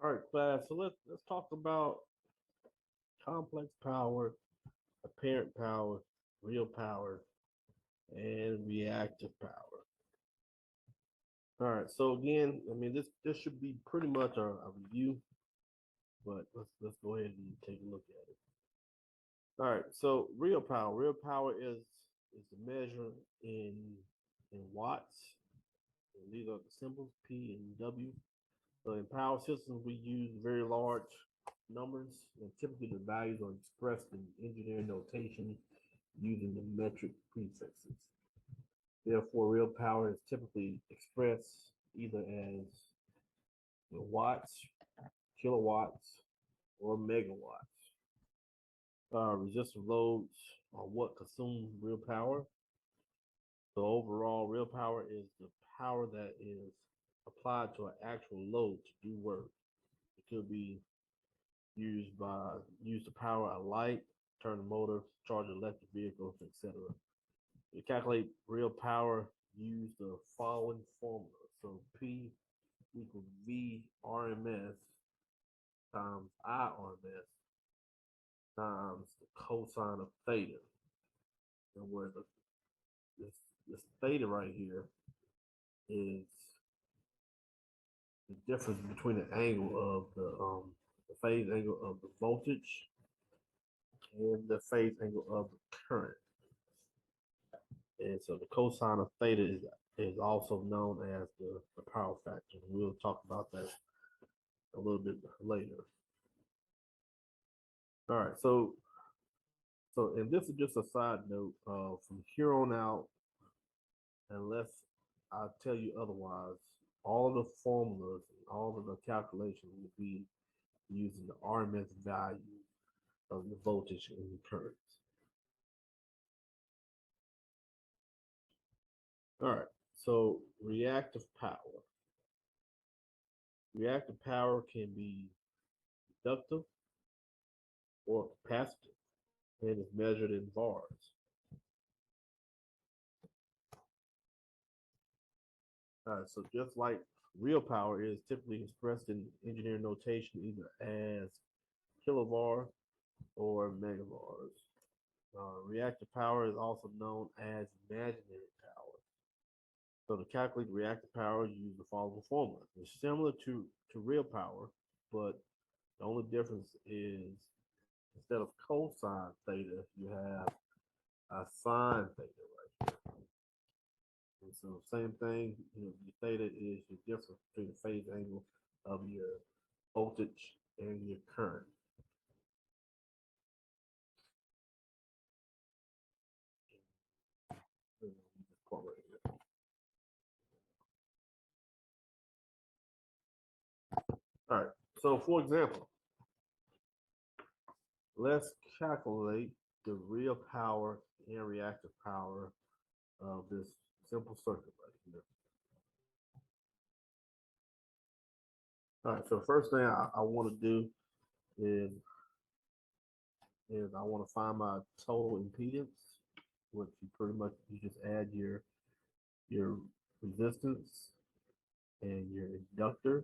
All right, class. So let's talk about complex power, apparent power, real power, and reactive power. All right. So again, I mean this should be pretty much a review, but let's go ahead and take a look at it. All right. So real power. Real power is the measure in watts. And these are the symbols P and W. So in power systems, we use very large numbers, and typically the values are expressed in engineering notation using the metric prefixes. Therefore, real power is typically expressed either as watts, kilowatts, or megawatts. Resistive loads are what consume real power. So overall, real power is the power that is applied to an actual load to do work. It could be used to power a light, turn a motor, charge electric vehicles, etc. To calculate real power, use the following formula. So P equals V RMS times I RMS times the cosine of theta. And where this this theta right here is the difference between the angle of the phase angle of the voltage and the phase angle of the current. And so the cosine of theta is also known as the power factor. We'll talk about that a little bit later. All right, and this is just a side note. From here on out, unless I tell you otherwise, all of the formulas and all of the calculations will be using the RMS value of the voltage and the currents. All right, so reactive power. Reactive power can be inductive or capacitive and is measured in VARs. So just like real power is typically expressed in engineering notation either as kilovar or megavars. Reactive power is also known as imaginary power. So to calculate reactive power, you use the following formula. It's similar to real power, but the only difference is instead of cosine theta, you have a sine theta right here. And so same thing, your theta is your difference between the phase angle of your voltage and your current. All right. So for example, let's calculate the real power and reactive power of this simple circuit right here. All right. So the first thing I want to do is I want to find my total impedance, which you just add your resistance and your inductor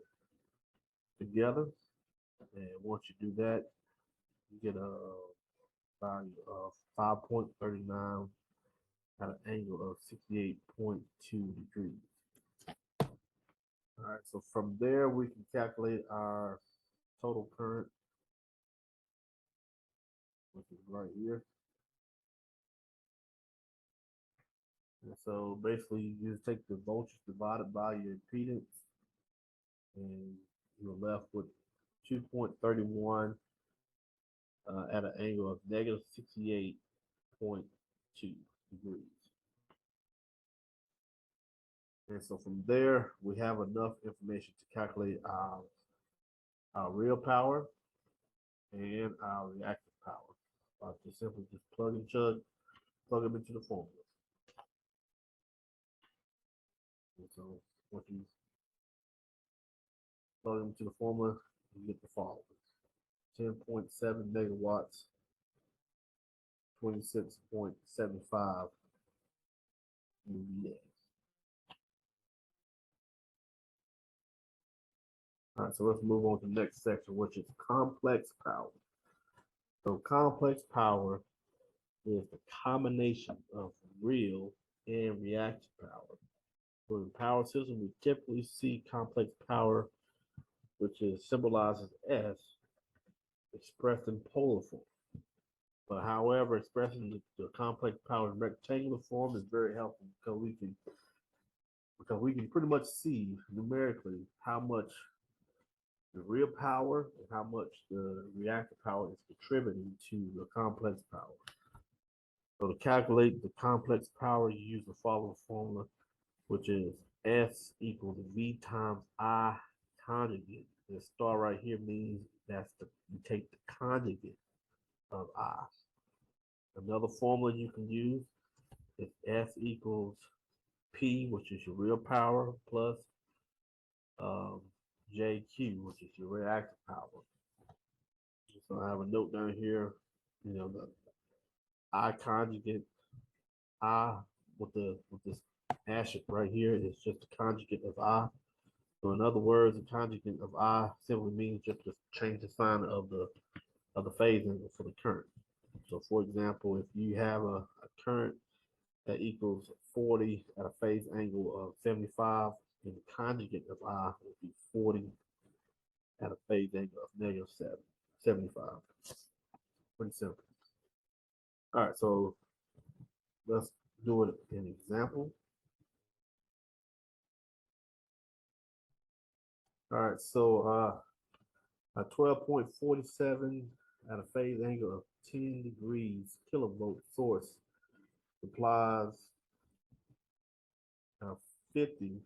together. And once you do that, you get a value of 5.39 at an angle of 68.2 degrees. All right, so from there we can calculate our total current, which is right here. And so basically you just take the voltage divided by your impedance, and you're left with 2.31 at an angle of negative 68.2 degrees. And so from there, we have enough information to calculate our real power and our reactive power. Just simply just plug them into the formula. And so once you plug them into the formula, you get the following: 10.7 megawatts, 26.75 UVA. All right, so let's move on to the next section, which is complex power. So complex power is the combination of real and reactive power. For the power system, we typically see complex power, which is symbolized as S, expressed in polar form. But however, expressing the complex power in rectangular form is very helpful because we can pretty much see numerically how much the real power and how much the reactive power is contributing to the complex power. So to calculate the complex power, you use the following formula, which is S equals V times I conjugate. The star right here means you take the conjugate of I. Another formula you can use is S equals P, which is your real power, plus JQ, which is your reactive power. So I have a note down here, the I conjugate I with this asterisk right here is just the conjugate of I. So in other words, the conjugate of I simply means just to change the sign of the phase angle for the current. So for example, if you have a current that equals 40 at a phase angle of 75, then the conjugate of I will be 40 at a phase angle of negative 75. Pretty simple. All right, so let's do it in example. All right, so a 12.47 at a phase angle of 10 degrees kilovolt source supplies 50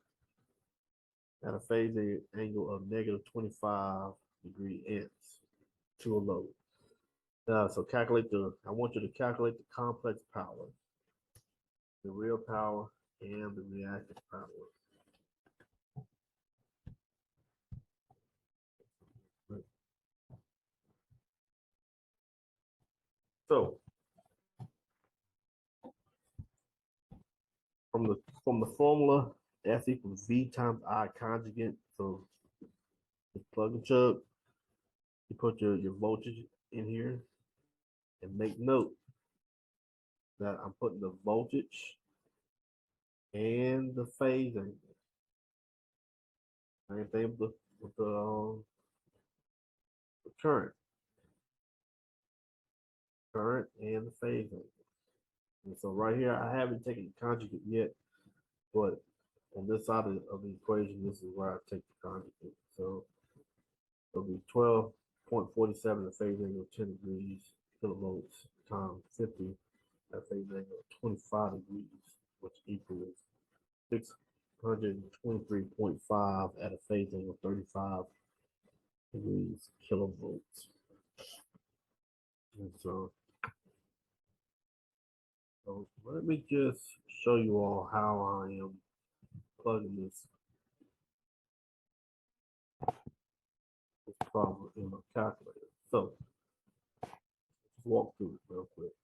at a phase angle of negative 25 amps to a load. So I want you to calculate the complex power, the real power, and the reactive power. So from the formula, S equals V times I conjugate. So just plug and chug. You put your voltage in here and make note that I'm putting the voltage and the phase angle. Same thing with the current and the phase angle. And so right here, I haven't taken the conjugate yet, but on this side of the equation, this is where I take the conjugate. So it'll be 12.47 at phase angle of 10 degrees kilovolts times 50 at phase angle of 25 degrees, which equals 623.5 at a phase angle of 35 degrees kilovolts. And so let me just show you all how I am plugging this problem in my calculator. So let's walk through it real quick.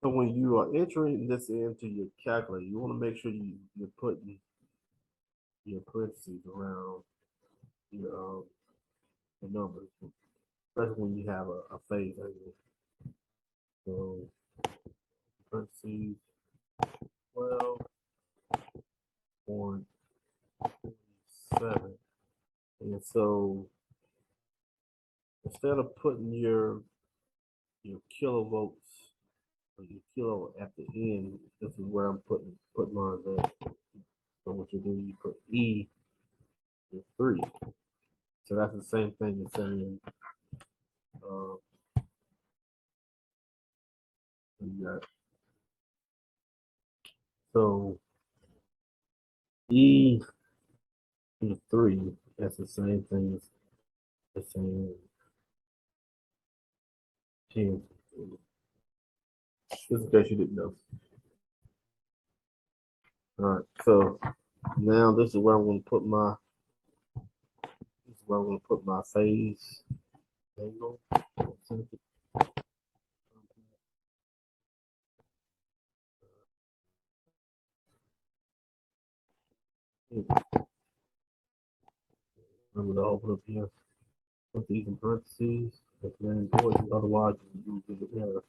So when you are entering this into your calculator, you want to make sure you're putting your parentheses around your the numbers, especially when you have a phase angle. So parentheses 12.7. And so instead of putting your kilovolts or your kilo at the end, this is where I'm putting mine at. So what you do, you put E in 3. So that's the same thing as saying so E in 3, that's the same thing as saying 10. Just in case you didn't know. All right, so now this is where I'm going to put my phase angle. I'm gonna open up here. Put these in parentheses. That's very important. Otherwise, you will get an error.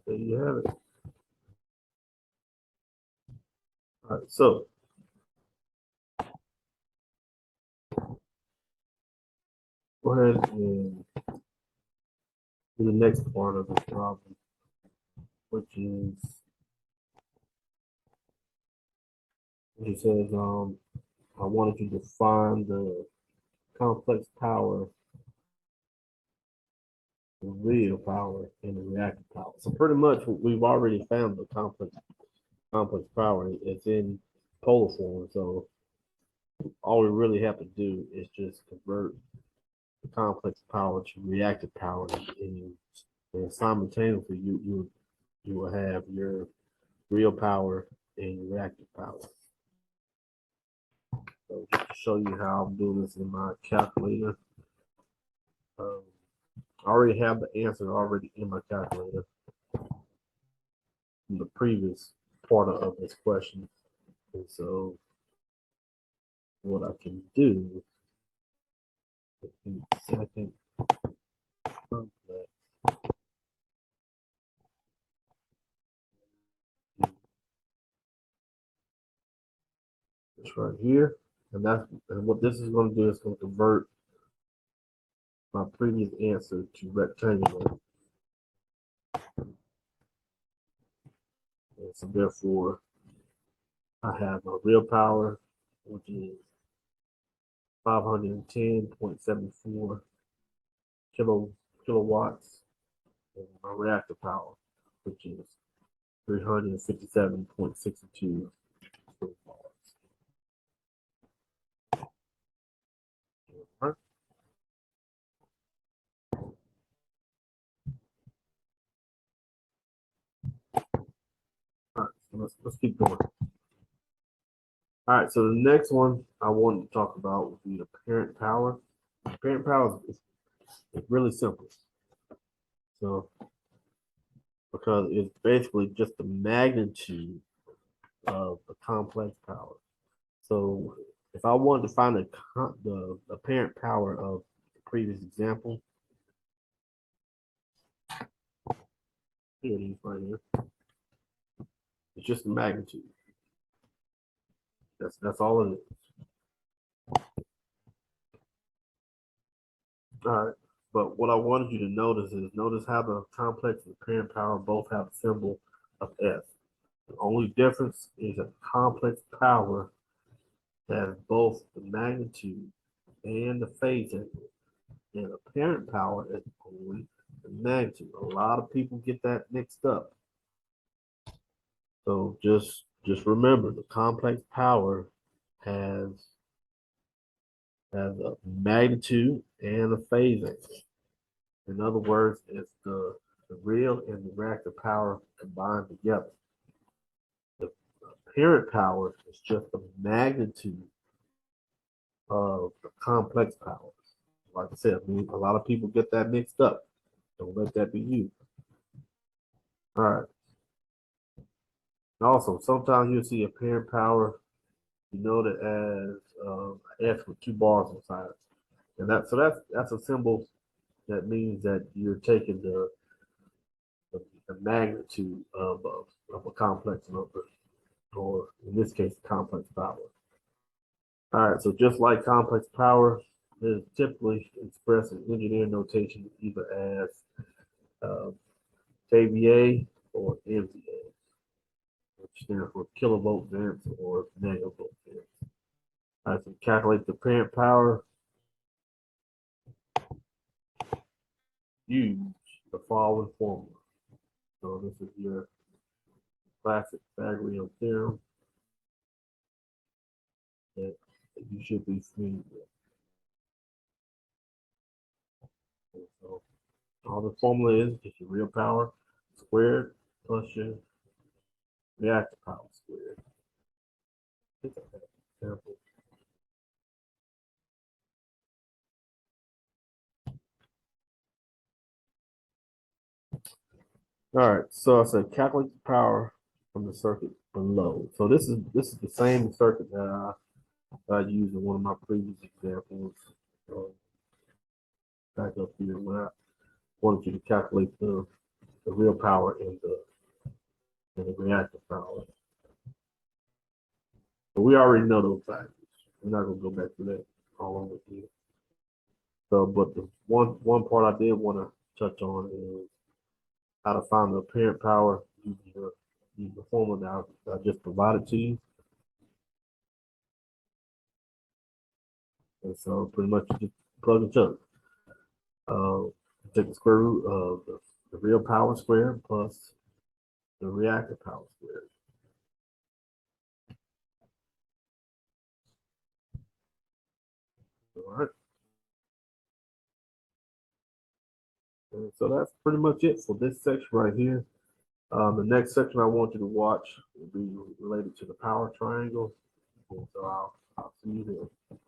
There you have it. All right, so go ahead and do the next part of this problem, which is it says I wanted you to find the complex power, the real power, and the reactive power. So pretty much we've already found the complex power. It's in polar form. So all we really have to do is just convert the complex power to reactive power, and simultaneously you will have your real power and your reactive power. So just to show you how I'm doing this in my calculator, um, I already have the answer already in my calculator from the previous part of this question. And so what I can do in the second complex is right here. And what this is going to do is going to convert my previous answer to rectangular. And so therefore I have a real power, which is 510.74 kilowatts, and my reactive power, which is 357.62 kilowatts. All right, so let's keep going. All right, so the next one I wanted to talk about would be apparent power. Apparent power is really simple. So because it's basically just the magnitude of the complex power. So if I wanted to find the apparent power of the previous example, here it is right here. It's just the magnitude. That's all it is. All right. But what I wanted you to notice how the complex and apparent power both have a symbol of S. The only difference is that complex power has both the magnitude and the phase angle, and apparent power is only the magnitude. A lot of people get that mixed up. So just remember the complex power has has a magnitude and a phase angle. In other words, it's the real and the reactive power combined together. The apparent power is just the magnitude of the complex powers. Like I said, I mean, a lot of people get that mixed up. Don't let that be you. All right. Also, sometimes you'll see apparent power, you know that as S with two bars inside. And that's a symbol that means that you're taking the magnitude of a complex number, or in this case, complex power. All right, so just like complex power is typically expressed in engineering notation either as uh, kVA or MVA, which stands for kilovolt amps or megavolt amps. All right, so calculate the apparent power. Use the following formula. So this is your classic Pythagorean theorem that you should be familiar with. So all the formula is just your real power squared plus your reactive power squared. Example. All right, so I said calculate the power from the circuit below. So this is the same circuit that I used in one of my previous examples. Back up here when I wanted you to calculate the real power and the reactive power. But we already know those values. We're not gonna go back to that all over again. So, but the one part I did want to touch on is how to find the apparent power using the formula that I just provided to you. And so pretty much you just plug and chug. Take the square root of the real power squared plus the reactive power squared. All right. And so that's pretty much it for this section right here. The next section I want you to watch will be related to the power triangle. And so I'll see you there.